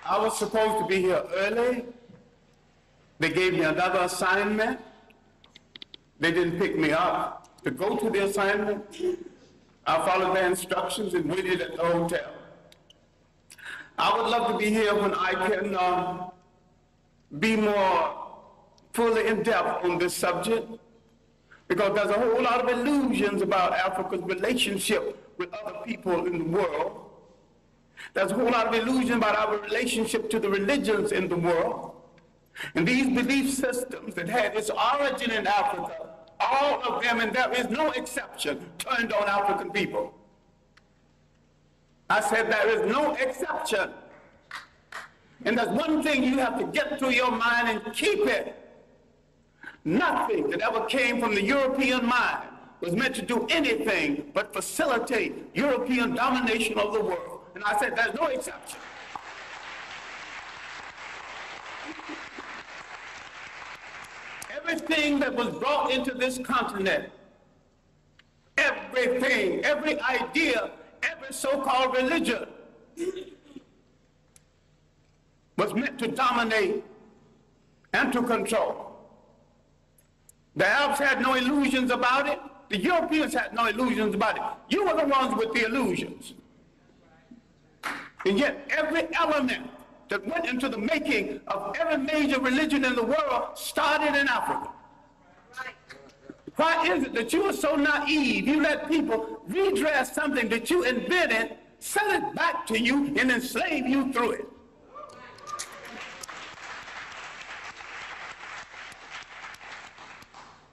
I was supposed to be here early. They gave me another assignment. They didn't pick me up to go to the assignment. I followed their instructions and waited at the hotel. I would love to be here when I can be more fully in depth on this subject, because there's a whole lot of illusions about Africa's relationship with other people in the world. There's a whole lot of illusion about our relationship to the religions in the world. And these belief systems that had its origin in Africa, all of them, and there is no exception, turned on African people. I said there is no exception. And there's one thing you have to get through your mind and keep it. Nothing that ever came from the European mind was meant to do anything but facilitate European domination of the world. And I said there's no exception. Everything that was brought into this continent, everything, every idea, every so-called religion was meant to dominate and to control. The Arabs had no illusions about it. The Europeans had no illusions about it. You were the ones with the illusions. And yet every element that went into the making of every major religion in the world started in Africa. Why is it that you are so naive? You let people redress something that you invented, sell it back to you, and enslave you through it.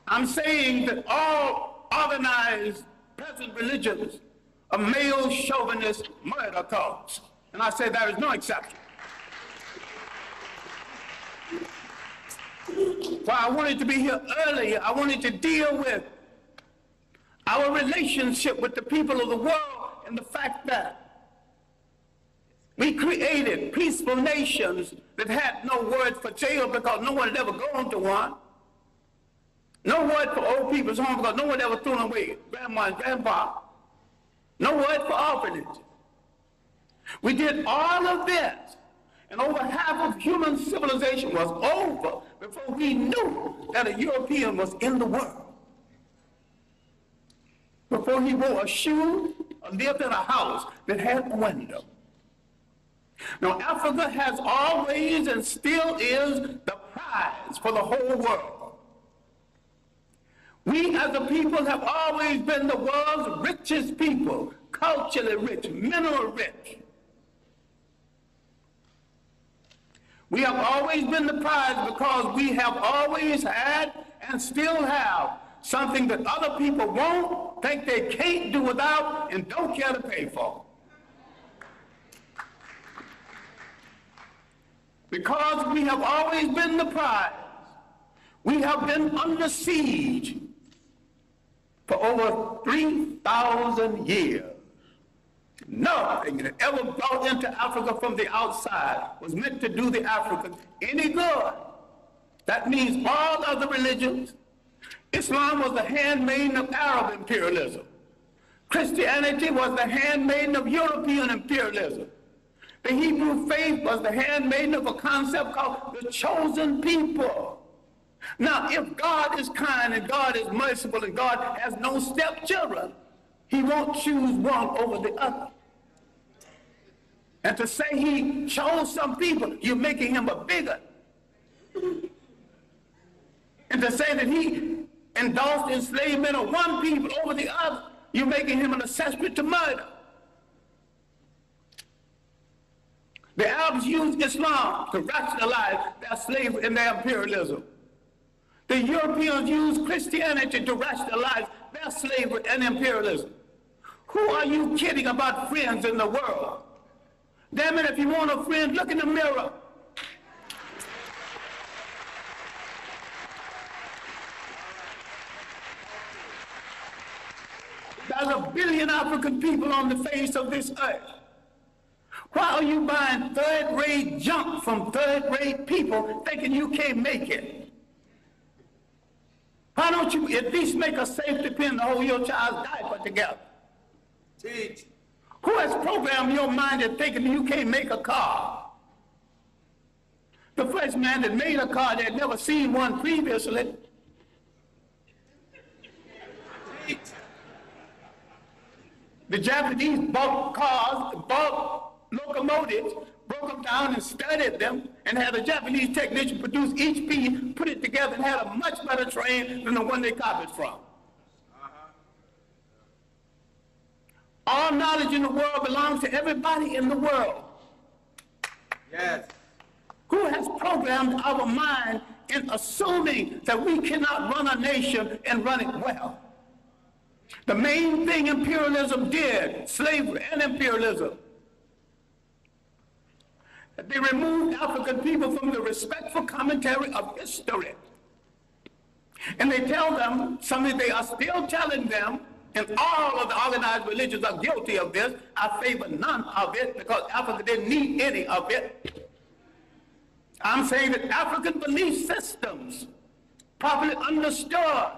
I'm saying that all organized present religions are male chauvinist murder cults. And I say there is no exception. Why I wanted to be here earlier, I wanted to deal with our relationship with the people of the world and the fact that we created peaceful nations that had no word for jail because no one had ever gone to one. No word for old people's home because no one ever threw them away, grandma and grandpa. No word for orphanage. We did all of this, and over half of human civilization was over before we knew that a European was in the world. Before he wore a shoe or lived in a house that had a window. Now, Africa has always and still is the prize for the whole world. We as a people have always been the world's richest people, culturally rich, mineral rich. We have always been the prize because we have always had and still have something that other people won't, think they can't do without, and don't care to pay for. Because we have always been the prize, we have been under siege for over 3,000 years. Nothing that ever brought into Africa from the outside was meant to do the Africans any good. That means all other religions. Islam was the handmaiden of Arab imperialism. Christianity was the handmaiden of European imperialism. The Hebrew faith was the handmaiden of a concept called the chosen people. Now, if God is kind and God is merciful and God has no stepchildren, he won't choose one over the other. And to say he chose some people, you're making him a bigot. And to say that he endorsed enslavement of one people over the other, you're making him an accessory to murder. The Arabs used Islam to rationalize their slavery and their imperialism. The Europeans used Christianity to rationalize their slavery and imperialism. Who are you kidding about friends in the world? Damn it, if you want a friend, look in the mirror. There's 1 billion African people on the face of this earth. Why are you buying third-rate junk from third-rate people thinking you can't make it? Why don't you at least make a safety pin to hold your child's diaper together? Teach. Who has programmed your mind into thinking you can't make a car? The first man that made a car, they had never seen one previously. The Japanese bought cars, bought locomotives, broke them down and studied them, and had a Japanese technician produce each piece, put it together, and had a much better train than the one they copied from. All knowledge in the world belongs to everybody in the world. Yes. Who has programmed our mind in assuming that we cannot run a nation and run it well? The main thing imperialism did, slavery and imperialism, that they removed African people from the respectful commentary of history. And they tell them something they are still telling them, and all of the organized religions are guilty of this. I favor none of it because Africa didn't need any of it. I'm saying that African belief systems, properly understood,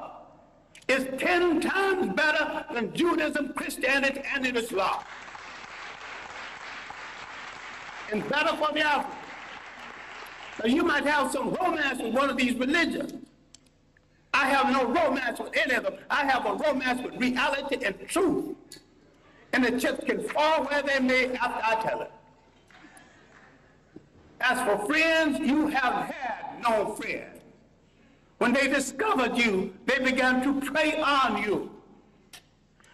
is 10 times better than Judaism, Christianity, and Islam. And better for the African. Now you might have some romance with one of these religions. I have no romance with any of them. I have a romance with reality and truth. And the chips can fall where they may after I tell it. As for friends, you have had no friends. When they discovered you, they began to prey on you.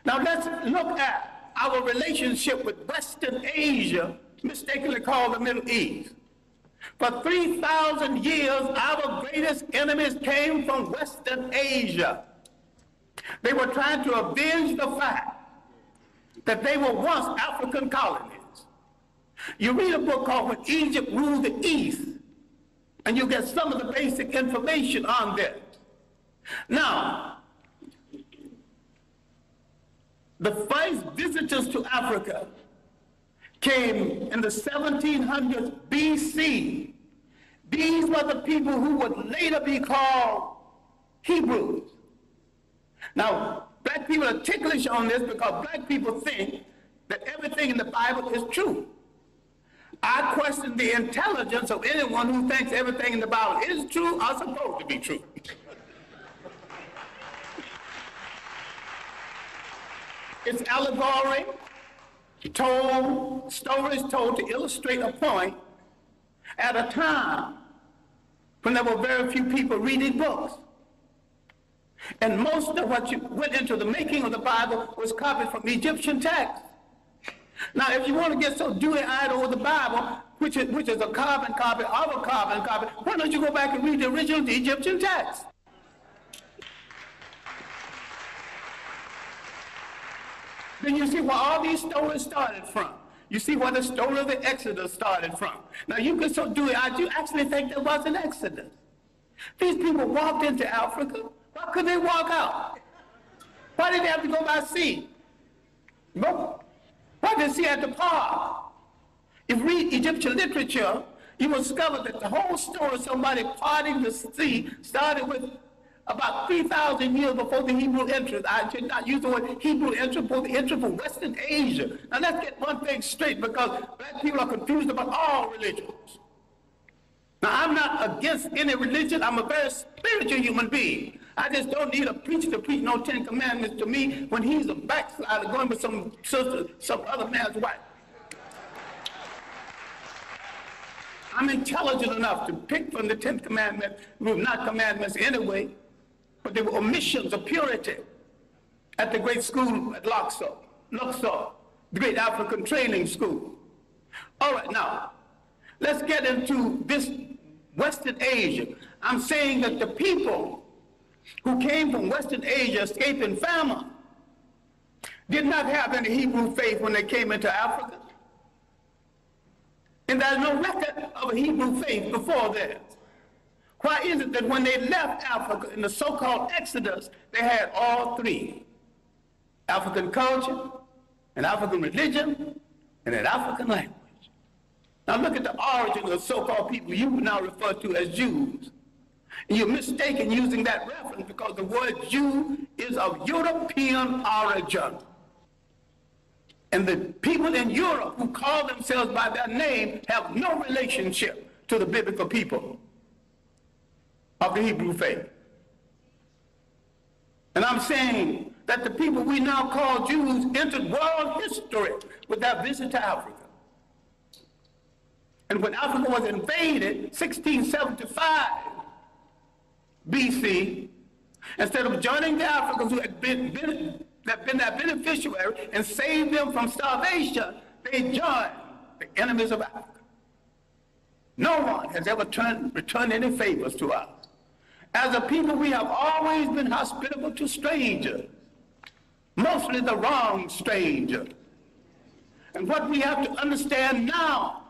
Now let's look at our relationship with Western Asia, mistakenly called the Middle East. For 3,000 years, our greatest enemies came from Western Asia. They were trying to avenge the fact that they were once African colonies. You read a book called When Egypt Ruled the East, and you get some of the basic information on this. Now, the first visitors to Africa came in the 1700s BC. These were the people who would later be called Hebrews. Now, black people are ticklish on this because black people think that everything in the Bible is true. I question the intelligence of anyone who thinks everything in the Bible is true or supposed to be true. It's allegory, stories told to illustrate a point at a time when there were very few people reading books. And most of what went into the making of the Bible was copied from Egyptian texts. Now, if you want to get so dewy-eyed over the Bible, which is a carbon copy of a carbon copy, why don't you go back and read the original Egyptian text? Then you see where all these stories started from. You see where the story of the Exodus started from. Now, you get so dewy-eyed, you actually think there was an Exodus. These people walked into Africa. Why couldn't they walk out? Why did they have to go by sea? No. Why did they see at the park? If you read Egyptian literature, you will discover that the whole story of somebody parting the sea started with about 3,000 years before the Hebrew entrance. I should not use the word Hebrew entrance, but the entrance from Western Asia. Now let's get one thing straight, because black people are confused about all religions. Now I'm not against any religion. I'm a very spiritual human being. I just don't need a preacher to preach no 10 Commandments to me when he's a backslider going with some sister, some other man's wife. I'm intelligent enough to pick from the 10 Commandments, not commandments anyway, but they were omissions of purity at the great school at Luxor, the great African training school. All right, now, let's get into this Western Asia. I'm saying that the people who came from Western Asia escaping famine did not have any Hebrew faith when they came into Africa. And there's no record of a Hebrew faith before this. Why is it that when they left Africa in the so-called Exodus, they had all three? African culture, an African religion, and an African language. Now look at the origin of the so-called people you now refer to as Jews. And you're mistaken using that reference because the word Jew is of European origin. And the people in Europe who call themselves by their name have no relationship to the biblical people of the Hebrew faith. And I'm saying that the people we now call Jews entered world history with their visit to Africa. And when Africa was invaded, 1675 BC, instead of joining the Africans who had been their beneficiary and saved them from starvation, they joined the enemies of Africa. No one has ever returned any favors to us. As a people, we have always been hospitable to strangers, mostly the wrong stranger. And what we have to understand now,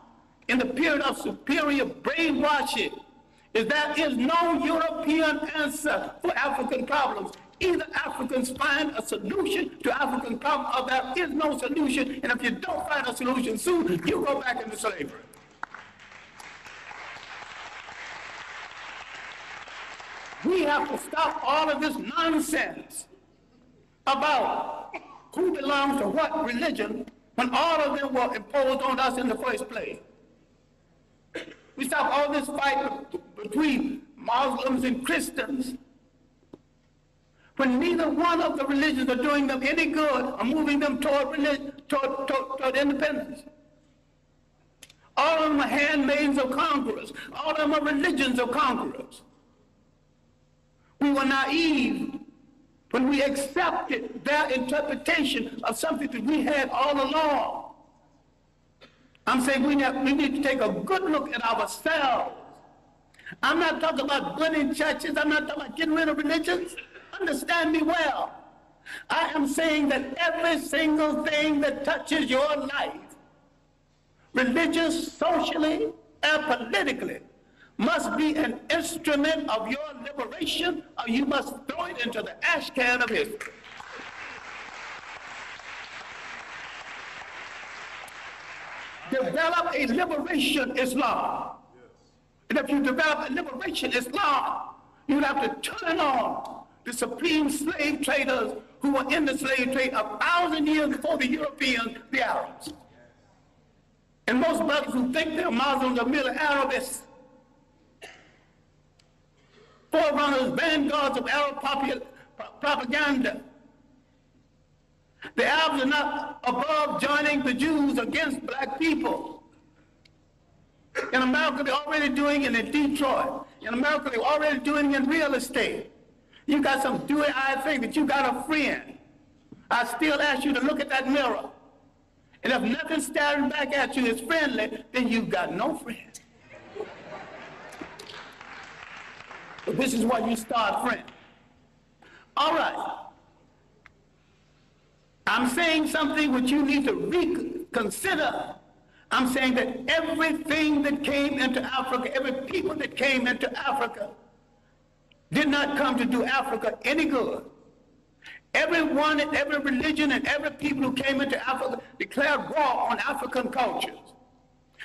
in the period of superior brainwashing, is there is no European answer for African problems. Either Africans find a solution to African problems, or there is no solution, and if you don't find a solution soon, you go back into slavery. We have to stop all of this nonsense about who belongs to what religion when all of them were imposed on us in the first place. We stop all this fight between Muslims and Christians when neither one of the religions are doing them any good or moving them toward independence. All of them are handmaids of conquerors. All of them are religions of conquerors. We were naive when we accepted their interpretation of something that we had all along. I'm saying we need to take a good look at ourselves. I'm not talking about burning churches. I'm not talking about getting rid of religions. Understand me well. I am saying that every single thing that touches your life, religious, socially, and politically, must be an instrument of your liberation, or you must throw it into the ash can of history. Develop a liberation Islam. And if you develop a liberation Islam, you have to turn on the supreme slave traders who were in the slave trade 1,000 years before the Europeans, the Arabs. And most brothers who think they're Muslims are merely Arabists. Forerunners, vanguards of Arab propaganda. The Arabs are not above joining the Jews against black people. In America, they're already doing it in Detroit. In America, they're already doing it in real estate. You got some dewy-eyed thing that you got a friend. I still ask you to look at that mirror. And if nothing staring back at you is friendly, then you've got no friend. But this is why you start friends. All right. I'm saying something which you need to reconsider. I'm saying that everything that came into Africa, every people that came into Africa, did not come to do Africa any good. Everyone and every religion and every people who came into Africa declared war on African cultures.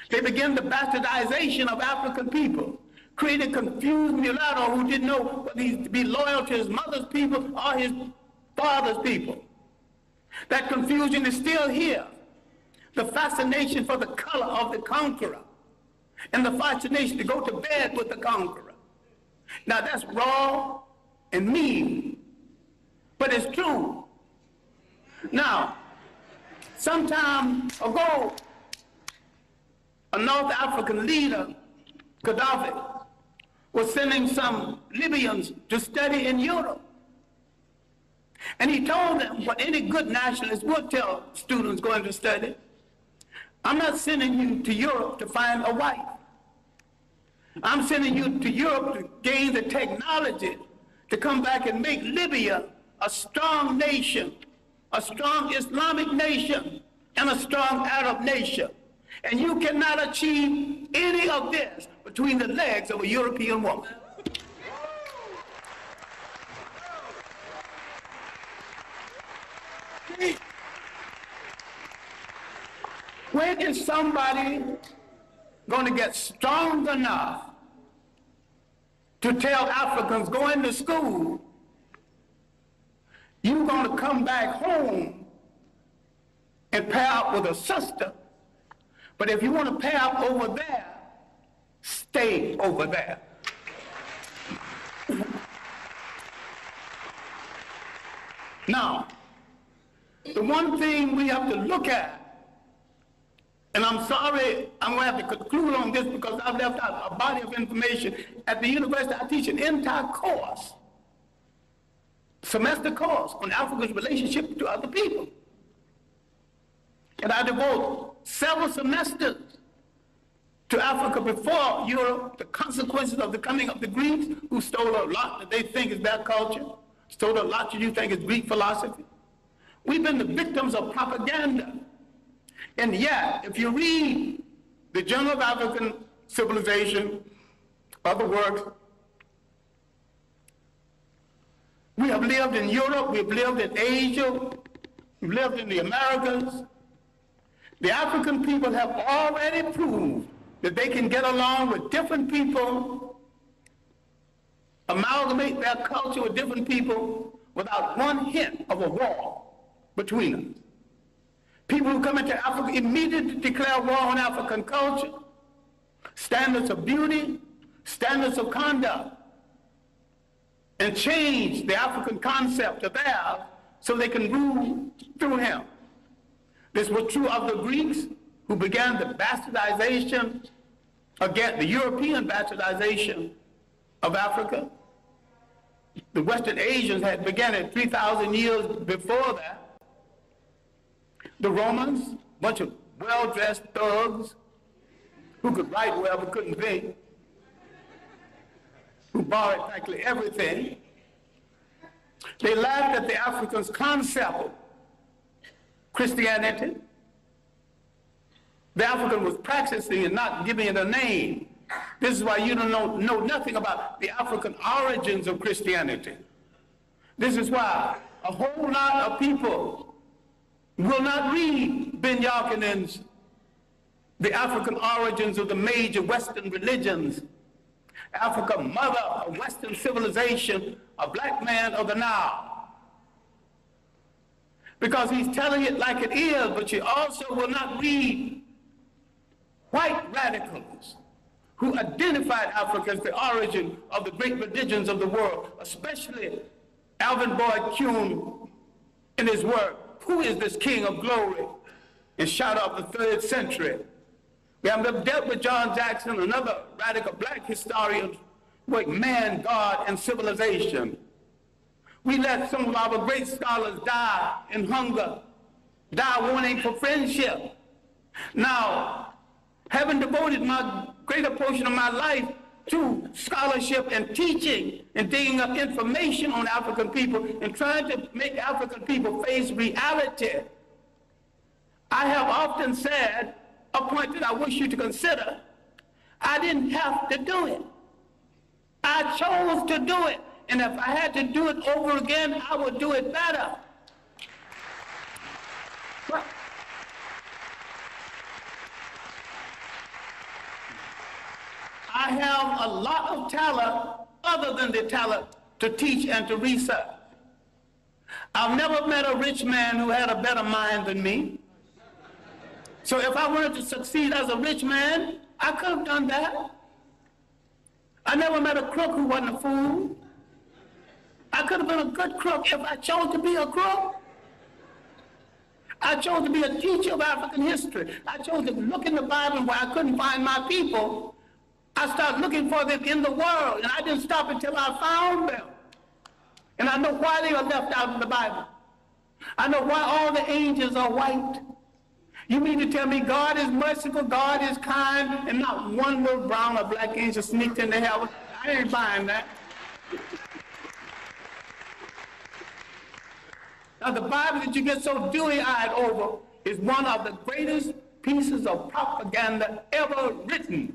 They began the bastardization of African people, created confused mulatto who didn't know whether he to be loyal to his mother's people or his father's people. That confusion is still here. The fascination for the color of the conqueror and the fascination to go to bed with the conqueror. Now that's raw and mean, but it's true. Now, some time ago, a North African leader, Gaddafi, was sending some Libyans to study in Europe. And he told them what any good nationalist would tell students going to study: I'm not sending you to Europe to find a wife. I'm sending you to Europe to gain the technology to come back and make Libya a strong nation, a strong Islamic nation, and a strong Arab nation. And you cannot achieve any of this between the legs of a European woman. When is somebody going to get strong enough to tell Africans going to school, you're going to come back home and pair up with a sister, but if you want to pair up over there, stay over there. Now, the one thing we have to look at, and I'm sorry, I'm going to have to conclude on this because I've left out a body of information. At the university, I teach an entire course, semester course, on Africa's relationship to other people. And I devote several semesters to Africa before Europe, the consequences of the coming of the Greeks, who stole a lot that they think is their culture, stole a lot that you think is Greek philosophy. We've been the victims of propaganda. And yet, if you read the Journal of African Civilization, other works, we have lived in Europe, we've lived in Asia, we've lived in the Americas. The African people have already proved that they can get along with different people, amalgamate their culture with different people without one hint of a war between us. People who come into Africa immediately declare war on African culture, standards of beauty, standards of conduct, and change the African concept of theirs so they can rule through him. This was true of the Greeks, who began the bastardization, again, the European bastardization of Africa. The Western Asians had begun it 3,000 years before that. The Romans, a bunch of well-dressed thugs who could write well but couldn't think, who borrowed practically everything. They laughed at the Africans' concept of Christianity. The African was practicing and not giving it a name. This is why you don't know nothing about the African origins of Christianity. This is why a whole lot of people will not read Ben Yarkinen's The African Origins of the Major Western Religions, Africa, Mother of Western Civilization, a Black Man of the Nile. Because he's telling it like it is, but you also will not read white radicals who identified Africa as the origin of the great religions of the world, especially Alvin Boyd Kuhn in his work, Who is This King of Glory? In Shadow of the 3rd Century. We have dealt with John Jackson, another radical black historian, with Man, God, and Civilization. We let some of our great scholars die in hunger, die wanting for friendship. Now, having devoted my greater portion of my life to scholarship and teaching and digging up information on African people and trying to make African people face reality, I have often said, a point that I wish you to consider, I didn't have to do it. I chose to do it. And if I had to do it over again, I would do it better. But I have a lot of talent other than the talent to teach and to research. I've never met a rich man who had a better mind than me. So if I wanted to succeed as a rich man, I could have done that. I never met a crook who wasn't a fool. I could have been a good crook if I chose to be a crook. I chose to be a teacher of African history. I chose to look in the Bible where I couldn't find my people. I started looking for them in the world, and I didn't stop until I found them. And I know why they are left out of the Bible. I know why all the angels are white. You mean to tell me God is merciful, God is kind, and not one little brown or black angel sneaked into heaven? I ain't buying that. Now, the Bible that you get so dewy-eyed over is one of the greatest pieces of propaganda ever written.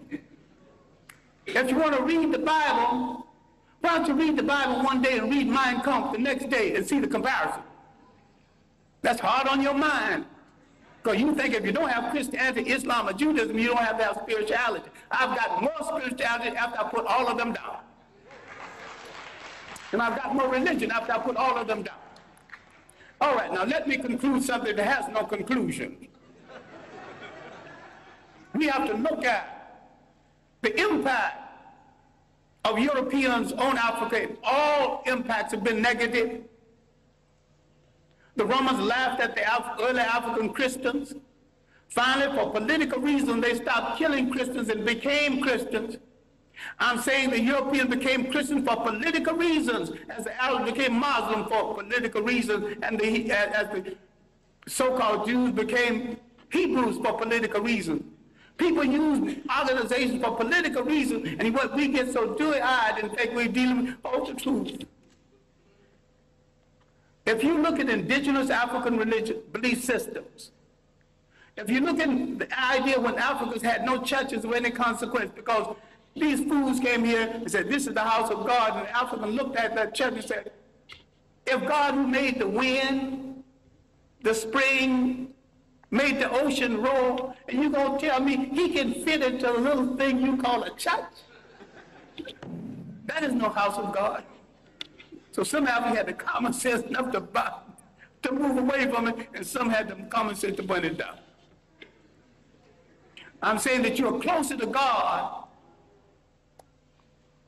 If you want to read the Bible, why don't you read the Bible one day and read Mein Kampf the next day and see the comparison? That's hard on your mind. Because you think if you don't have Christianity, Islam, or Judaism, you don't have to have spirituality. I've got more spirituality after I put all of them down. And I've got more religion after I put all of them down. All right, now let me conclude something that has no conclusion. We have to look at The impact of Europeans on Africa, all impacts have been negative. The Romans laughed at the early African Christians. Finally, for political reasons, they stopped killing Christians and became Christians. I'm saying the Europeans became Christians for political reasons, as the Arabs became Muslim for political reasons, and as the so-called Jews became Hebrews for political reasons. People use organizations for political reasons, and what we get so dewy-eyed, in fact, we're dealing with the truth. If you look at indigenous African religion, belief systems, if you look at the idea when Africans had no churches of any consequence, because these fools came here and said, this is the house of God, and the African looked at that church and said, if God who made the wind, the spring, made the ocean roar, and you're going to tell me he can fit into a little thing you call a church? That is no house of God. So some of you had the common sense enough to move away from it, and some had the common sense to burn it down. I'm saying that you're closer to God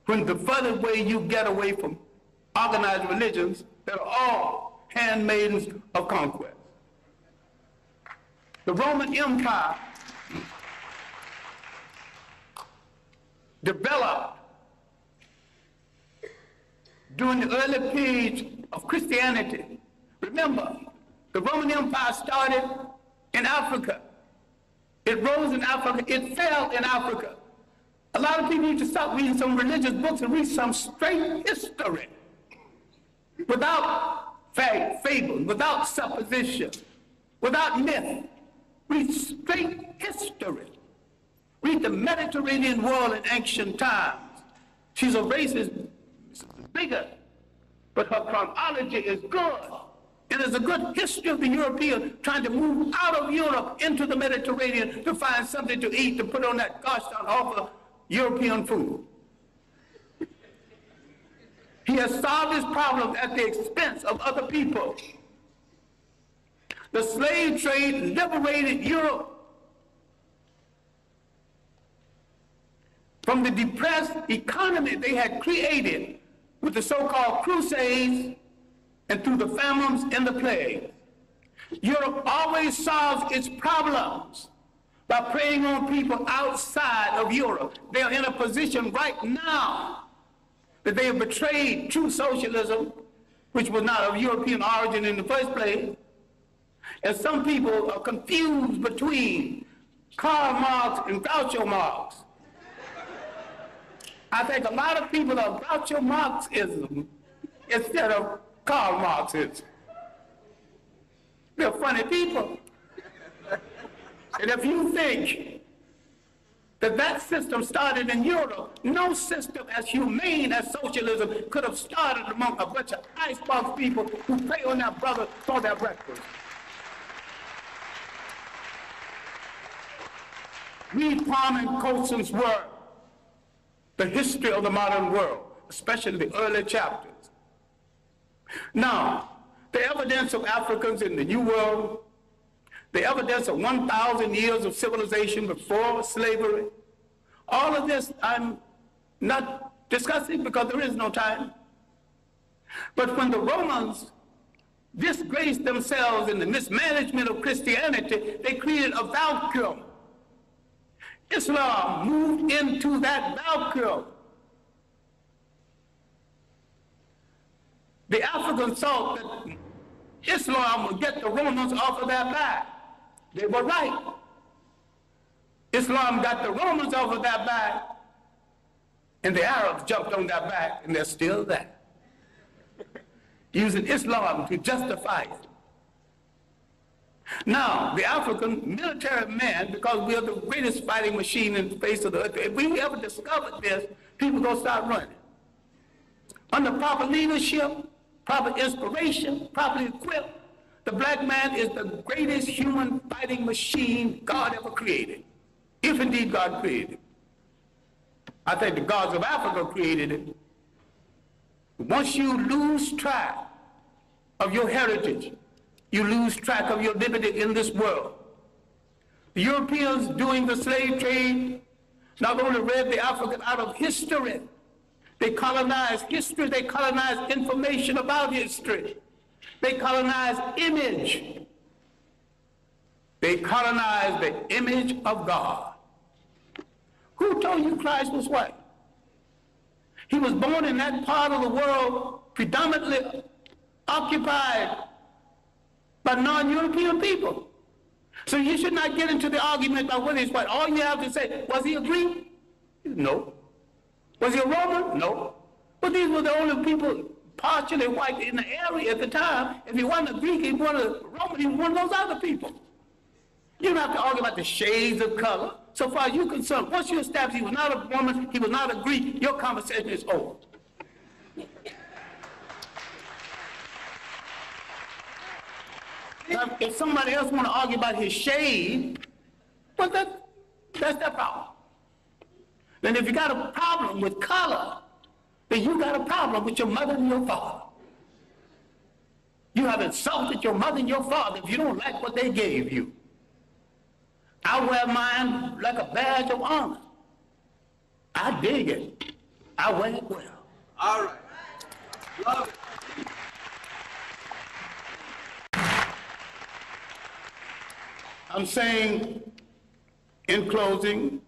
when the further way you get away from organized religions that are all handmaidens of conquest. The Roman Empire developed during the early period of Christianity. Remember, the Roman Empire started in Africa. It rose in Africa. It fell in Africa. A lot of people need to stop reading some religious books and read some straight history without fable, without supposition, without myth. Read straight history. Read the Mediterranean world in ancient times. She's a racist, bigger, but her chronology is good. It is a good history of the European trying to move out of Europe into the Mediterranean to find something to eat, to put on that gosh darn awful European food. He has solved his problem at the expense of other people. The slave trade liberated Europe from the depressed economy they had created with the so-called Crusades and through the famines and the plague. Europe always solves its problems by preying on people outside of Europe. They are in a position right now that they have betrayed true socialism, which was not of European origin in the first place. And some people are confused between Karl Marx and Groucho Marx. I think a lot of people are Groucho Marxism instead of Karl Marxism. They're funny people. And if you think that that system started in Europe, no system as humane as socialism could have started among a bunch of icebox people who prey on their brother for their breakfast. Read Kwame Colson's work, The History of the Modern World, especially the early chapters. Now, the evidence of Africans in the New World, the evidence of 1,000 years of civilization before slavery, all of this I'm not discussing because there is no time. But when the Romans disgraced themselves in the mismanagement of Christianity, they created a vacuum. Islam moved into that vacuum. The Africans thought that Islam would get the Romans off of their back. They were right. Islam got the Romans off of their back, and the Arabs jumped on their back, and they're still there, using Islam to justify it. Now, the African military man, because we are the greatest fighting machine in the face of the earth, if we ever discovered this, people are going to start running. Under proper leadership, proper inspiration, properly equipped, the black man is the greatest human fighting machine God ever created, if indeed God created it. I think the gods of Africa created it. Once you lose track of your heritage, you lose track of your liberty in this world. The Europeans doing the slave trade not only read the African out of history, they colonized history, they colonized information about history. They colonized image. They colonized the image of God. Who told you Christ was white? He was born in that part of the world predominantly occupied by non-European people. So you should not get into the argument about whether he's white. All you have to say, was he a Greek? No. Was he a Roman? No. But these were the only people partially white in the area at the time. If he wasn't a Greek, he wasn't a Roman, he was one of those other people. You don't have to argue about the shades of color. So far as you're concerned, once you establish he was not a Roman, he was not a Greek, your conversation is over. Now, if somebody else want to argue about his shade, well, that's their problem. Then if you got a problem with color, then you got a problem with your mother and your father. You have insulted your mother and your father if you don't like what they gave you. I wear mine like a badge of honor. I dig it. I wear it well. All right. Love it. I'm saying in closing,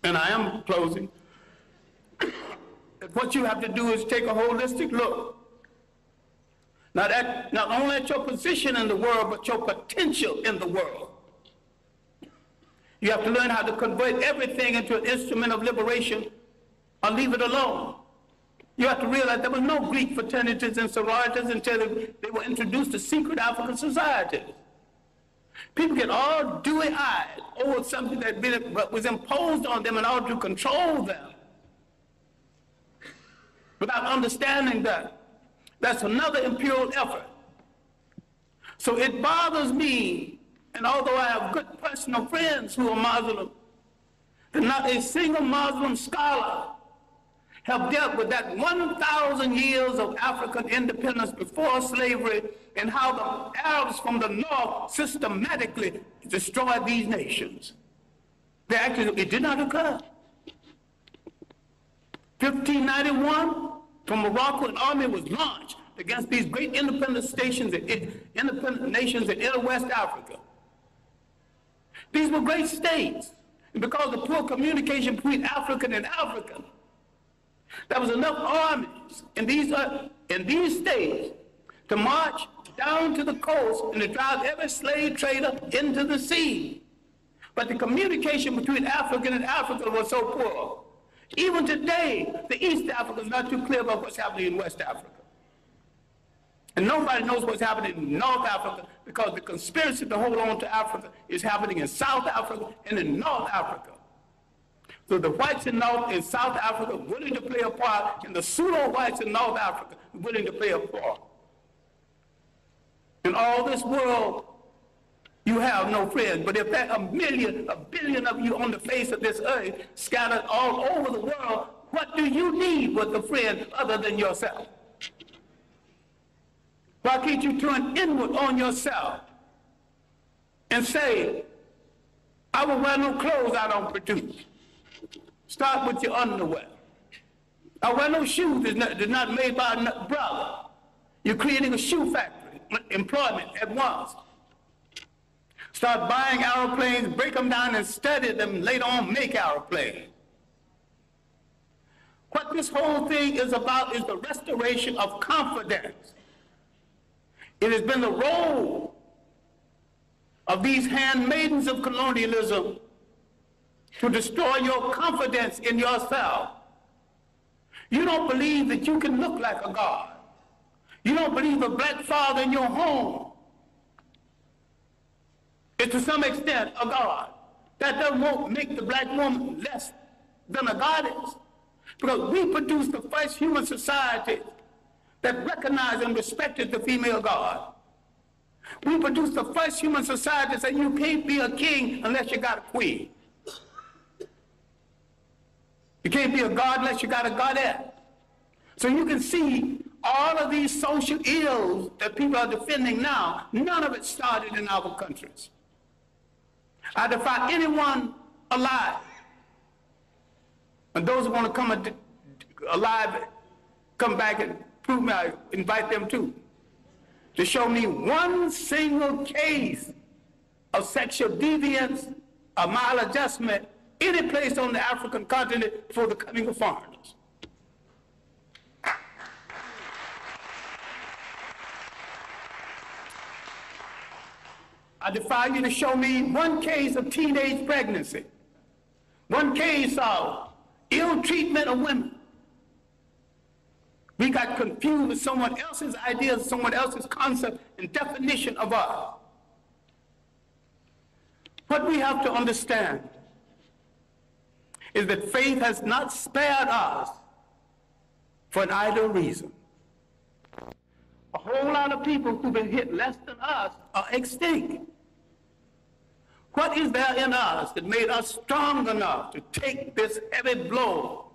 and I am closing, that what you have to do is take a holistic look. Not only at your position in the world, but your potential in the world. You have to learn how to convert everything into an instrument of liberation or leave it alone. You have to realize there was no Greek fraternities and sororities until they were introduced to secret African societies. People get all dewy-eyed over something that was imposed on them in order to control them without understanding that. That's another imperial effort. So it bothers me, and although I have good personal friends who are Muslim, that not a single Muslim scholar have dealt with that 1,000 years of African independence before slavery and how the Arabs from the north systematically destroyed these nations. It did not occur. 1591, from Morocco, an army was launched against these great independent nations in inner West Africa. These were great states, and because of poor communication between African and African, there was enough armies in these states to march down to the coast and to drive every slave trader into the sea. But the communication between African and African was so poor. Even today, the East Africa is not too clear about what's happening in West Africa. And nobody knows what's happening in North Africa because the conspiracy to hold on to Africa is happening in South Africa and in North Africa. So the whites in South Africa willing to play a part, and the pseudo-whites in North Africa willing to play a part. In all this world, you have no friends. But if there are a billion of you on the face of this earth, scattered all over the world, what do you need with a friend other than yourself? Why can't you turn inward on yourself and say, I will wear no clothes I don't produce. Start with your underwear. I wear no shoes that's not made by a brother. You're creating a shoe factory, employment at once. Start buying airplanes, break them down and study them, later on make airplanes. What this whole thing is about is the restoration of confidence. It has been the role of these handmaidens of colonialism to destroy your confidence in yourself. You don't believe that you can look like a god. You don't believe a black father in your home is to some extent a god. That doesn't make the black woman less than a goddess. Because we produced the first human society that recognized and respected the female god. We produced the first human society that said you can't be a king unless you got a queen. You can't be a god unless you got a goddess. So you can see all of these social ills that people are defending now, none of it started in our countries. I defy anyone alive And those who want to come alive, come back and prove me, I invite them too, to show me one single case of sexual deviance or maladjustment any place on the African continent before the coming of foreigners. I defy you to show me one case of teenage pregnancy, one case of ill treatment of women. We got confused with someone else's ideas, someone else's concept and definition of us. What we have to understand is that faith has not spared us for an idle reason. A whole lot of people who've been hit less than us are extinct. What is there in us that made us strong enough to take this heavy blow?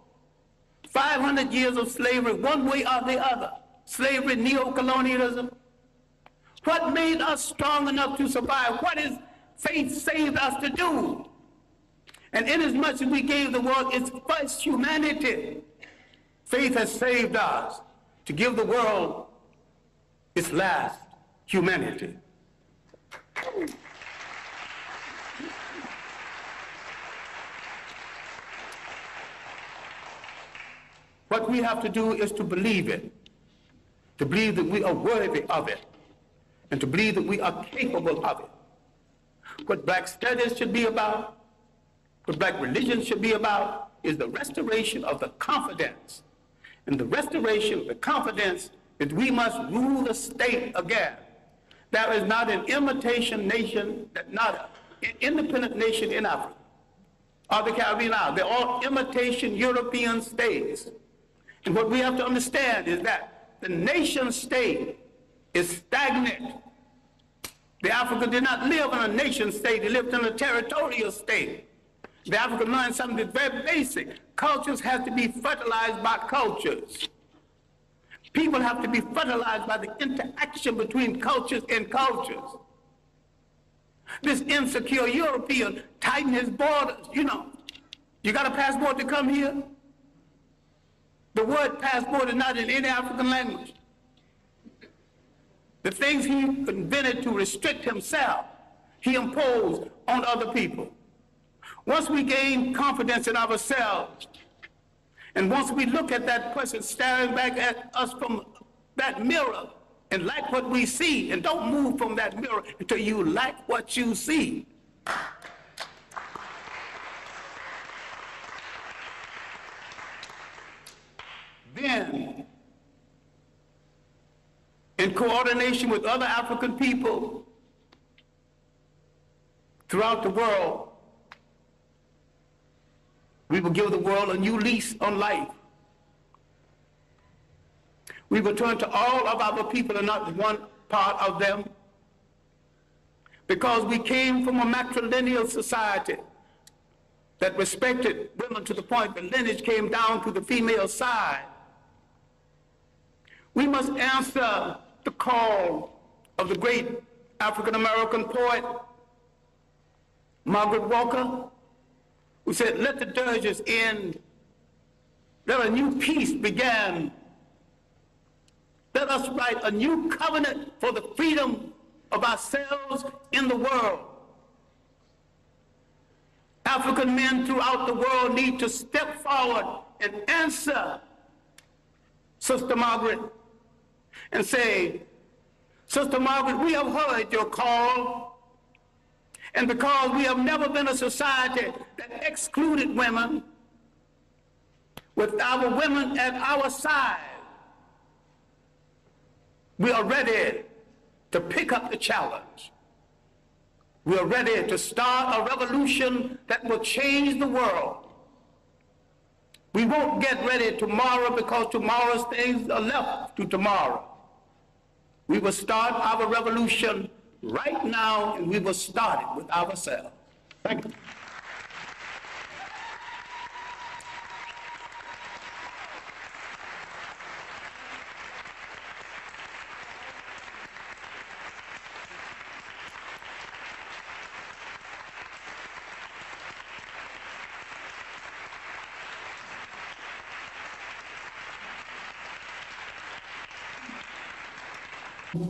500 years of slavery, one way or the other. Slavery, neo-colonialism. What made us strong enough to survive? What is faith saved us to do? And inasmuch as we gave the world its first humanity, faith has saved us to give the world its last humanity. What we have to do is to believe it, to believe that we are worthy of it, and to believe that we are capable of it. What black studies should be about, what black religion should be about, is the restoration of the confidence. And the restoration of the confidence is we must rule the state again. There is not an imitation nation, not an independent nation in Africa or the Caribbean Islands. They're all imitation European states. And what we have to understand is that the nation state is stagnant. The African did not live in a nation state, they lived in a territorial state. The African learned something that's very basic. Cultures have to be fertilized by cultures. People have to be fertilized by the interaction between cultures and cultures. This insecure European tightened his borders, you know. You got a passport to come here? The word passport is not in any African language. The things he invented to restrict himself, he imposed on other people. Once we gain confidence in ourselves, and once we look at that person staring back at us from that mirror and like what we see, and don't move from that mirror until you like what you see. Then, in coordination with other African people throughout the world, we will give the world a new lease on life. We will turn to all of our people and not one part of them, because we came from a matrilineal society that respected women to the point that lineage came down to the female side. We must answer the call of the great African-American poet, Margaret Walker, who said, "Let the dirges end, let a new peace begin. Let us write a new covenant for the freedom of ourselves in the world." African men throughout the world need to step forward and answer Sister Margaret and say, "Sister Margaret, we have heard your call, and because we have never been a society that excluded women, with our women at our side, we are ready to pick up the challenge. We are ready to start a revolution that will change the world. We won't get ready tomorrow because tomorrow's things are left to tomorrow. We will start our revolution right now, and we will start it with ourselves." Thank you.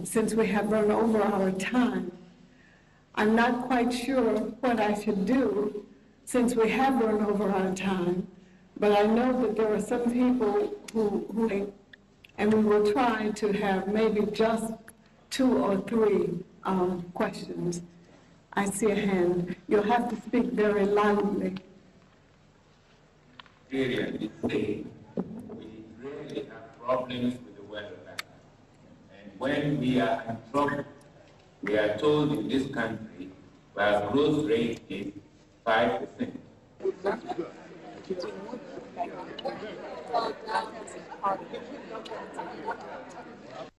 Since we have run over our time, I'm not quite sure what I should do since we have run over our time, but I know that there are some people who and we will try to have maybe just 2 or 3 questions. I see a hand. You'll have to speak very loudly. Really, we really have problems with the weather pattern. And when we are in trouble, we are told in this country our growth rate is 5%.